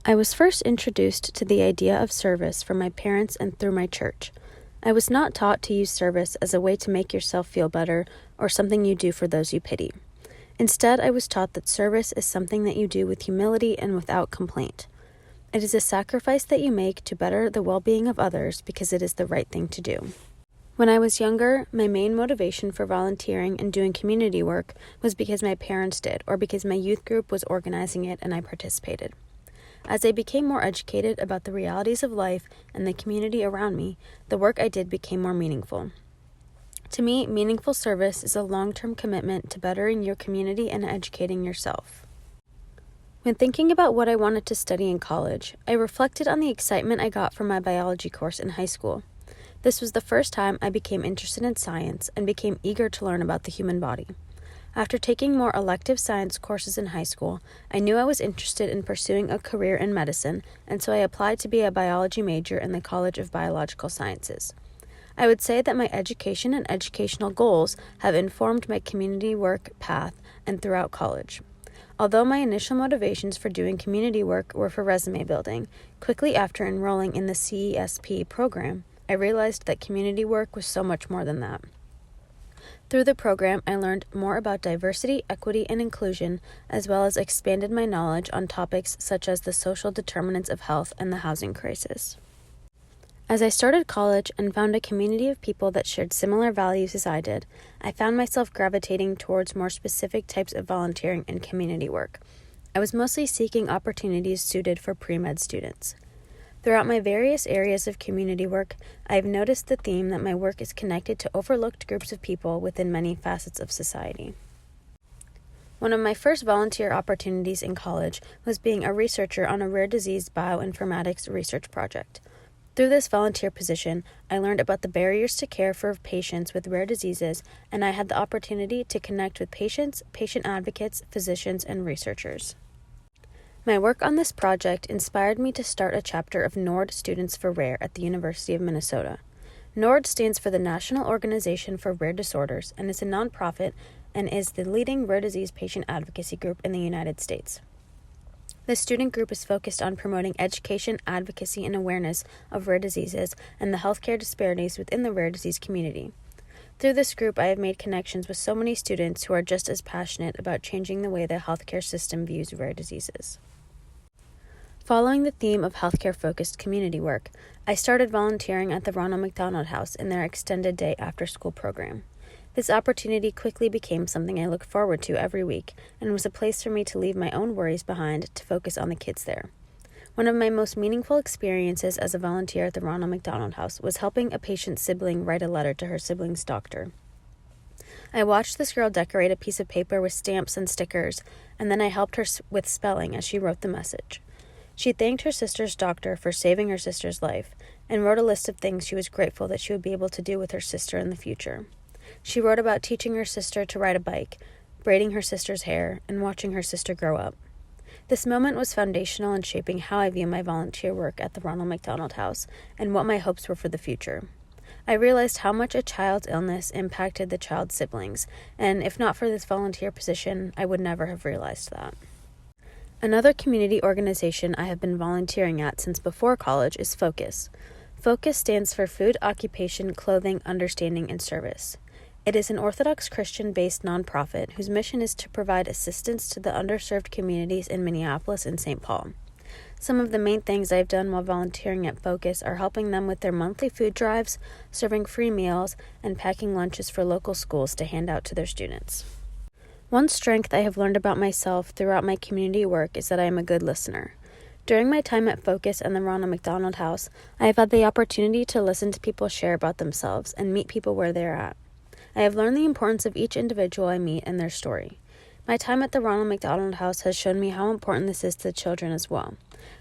I was first introduced to the idea of service from my parents and through my church. I was not taught to use service as a way to make yourself feel better or something you do for those you pity. Instead, I was taught that service is something that you do with humility and without complaint. It is a sacrifice that you make to better the well-being of others because it is the right thing to do. When I was younger, my main motivation for volunteering and doing community work was because my parents did, or because my youth group was organizing it and I participated. As I became more educated about the realities of life and the community around me, the work I did became more meaningful. To me, meaningful service is a long-term commitment to bettering your community and educating yourself. When thinking about what I wanted to study in college, I reflected on the excitement I got from my biology course in high school. This was the first time I became interested in science and became eager to learn about the human body. After taking more elective science courses in high school, I knew I was interested in pursuing a career in medicine, and so I applied to be a biology major in the College of Biological Sciences. I would say that my education and educational goals have informed my community work path and throughout college. Although my initial motivations for doing community work were for resume building, quickly after enrolling in the CESP program, I realized that community work was so much more than that. Through the program, I learned more about diversity, equity, and inclusion, as well as expanded my knowledge on topics such as the social determinants of health and the housing crisis. As I started college and found a community of people that shared similar values as I did, I found myself gravitating towards more specific types of volunteering and community work. I was mostly seeking opportunities suited for pre-med students. Throughout my various areas of community work, I have noticed the theme that my work is connected to overlooked groups of people within many facets of society. One of my first volunteer opportunities in college was being a researcher on a rare disease bioinformatics research project. Through this volunteer position, I learned about the barriers to care for patients with rare diseases, and I had the opportunity to connect with patients, patient advocates, physicians, and researchers. My work on this project inspired me to start a chapter of NORD Students for Rare at the University of Minnesota. NORD stands for the National Organization for Rare Disorders and is a nonprofit and is the leading rare disease patient advocacy group in the United States. The student group is focused on promoting education, advocacy, and awareness of rare diseases and the healthcare disparities within the rare disease community. Through this group, I have made connections with so many students who are just as passionate about changing the way the healthcare system views rare diseases. Following the theme of healthcare-focused community work, I started volunteering at the Ronald McDonald House in their extended day after-school program. This opportunity quickly became something I looked forward to every week and was a place for me to leave my own worries behind to focus on the kids there. One of my most meaningful experiences as a volunteer at the Ronald McDonald House was helping a patient's sibling write a letter to her sibling's doctor. I watched this girl decorate a piece of paper with stamps and stickers, and then I helped her with spelling as she wrote the message. She thanked her sister's doctor for saving her sister's life and wrote a list of things she was grateful that she would be able to do with her sister in the future. She wrote about teaching her sister to ride a bike, braiding her sister's hair, and watching her sister grow up. This moment was foundational in shaping how I view my volunteer work at the Ronald McDonald House and what my hopes were for the future. I realized how much a child's illness impacted the child's siblings, and if not for this volunteer position, I would never have realized that. Another community organization I have been volunteering at since before college is FOCUS. FOCUS stands for Food, Occupation, Clothing, Understanding, and Service. It is an Orthodox Christian-based nonprofit whose mission is to provide assistance to the underserved communities in Minneapolis and St. Paul. Some of the main things I've done while volunteering at FOCUS are helping them with their monthly food drives, serving free meals, and packing lunches for local schools to hand out to their students. One strength I have learned about myself throughout my community work is that I am a good listener. During my time at FOCUS and the Ronald McDonald House, I have had the opportunity to listen to people share about themselves and meet people where they are at. I have learned the importance of each individual I meet and their story. My time at the Ronald McDonald House has shown me how important this is to the children as well.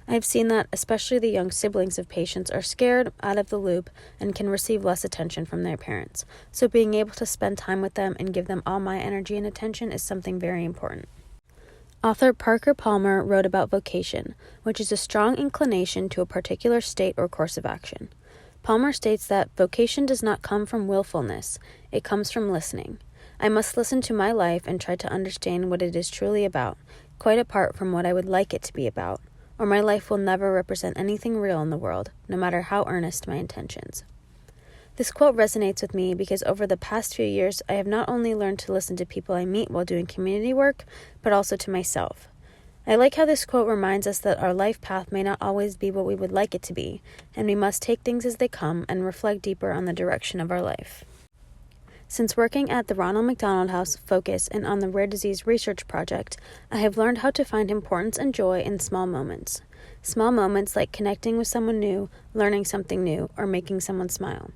I have seen that especially the young siblings of patients are scared, out of the loop, and can receive less attention from their parents. So being able to spend time with them and give them all my energy and attention is something very important. Author Parker Palmer wrote about vocation, which is a strong inclination to a particular state or course of action. Palmer states that vocation does not come from willfulness, it comes from listening. I must listen to my life and try to understand what it is truly about, quite apart from what I would like it to be about, or my life will never represent anything real in the world, no matter how earnest my intentions. This quote resonates with me because over the past few years, I have not only learned to listen to people I meet while doing community work, but also to myself. I like how this quote reminds us that our life path may not always be what we would like it to be, and we must take things as they come and reflect deeper on the direction of our life. Since working at the Ronald McDonald House Focus and on the Rare Disease Research Project, I have learned how to find importance and joy in small moments. Small moments like connecting with someone new, learning something new, or making someone smile.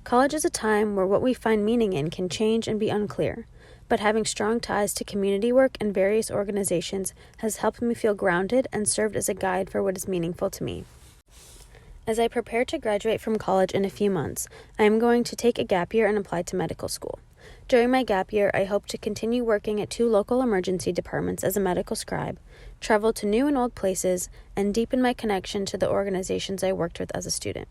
College is a time where what we find meaning in can change and be unclear, but having strong ties to community work and various organizations has helped me feel grounded and served as a guide for what is meaningful to me. As I prepare to graduate from college in a few months, I am going to take a gap year and apply to medical school. During my gap year, I hope to continue working at 2 local emergency departments as a medical scribe, travel to new and old places, and deepen my connection to the organizations I worked with as a student.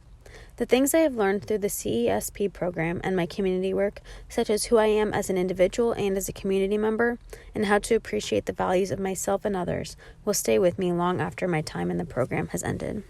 The things I have learned through the CESP program and my community work, such as who I am as an individual and as a community member, and how to appreciate the values of myself and others, will stay with me long after my time in the program has ended.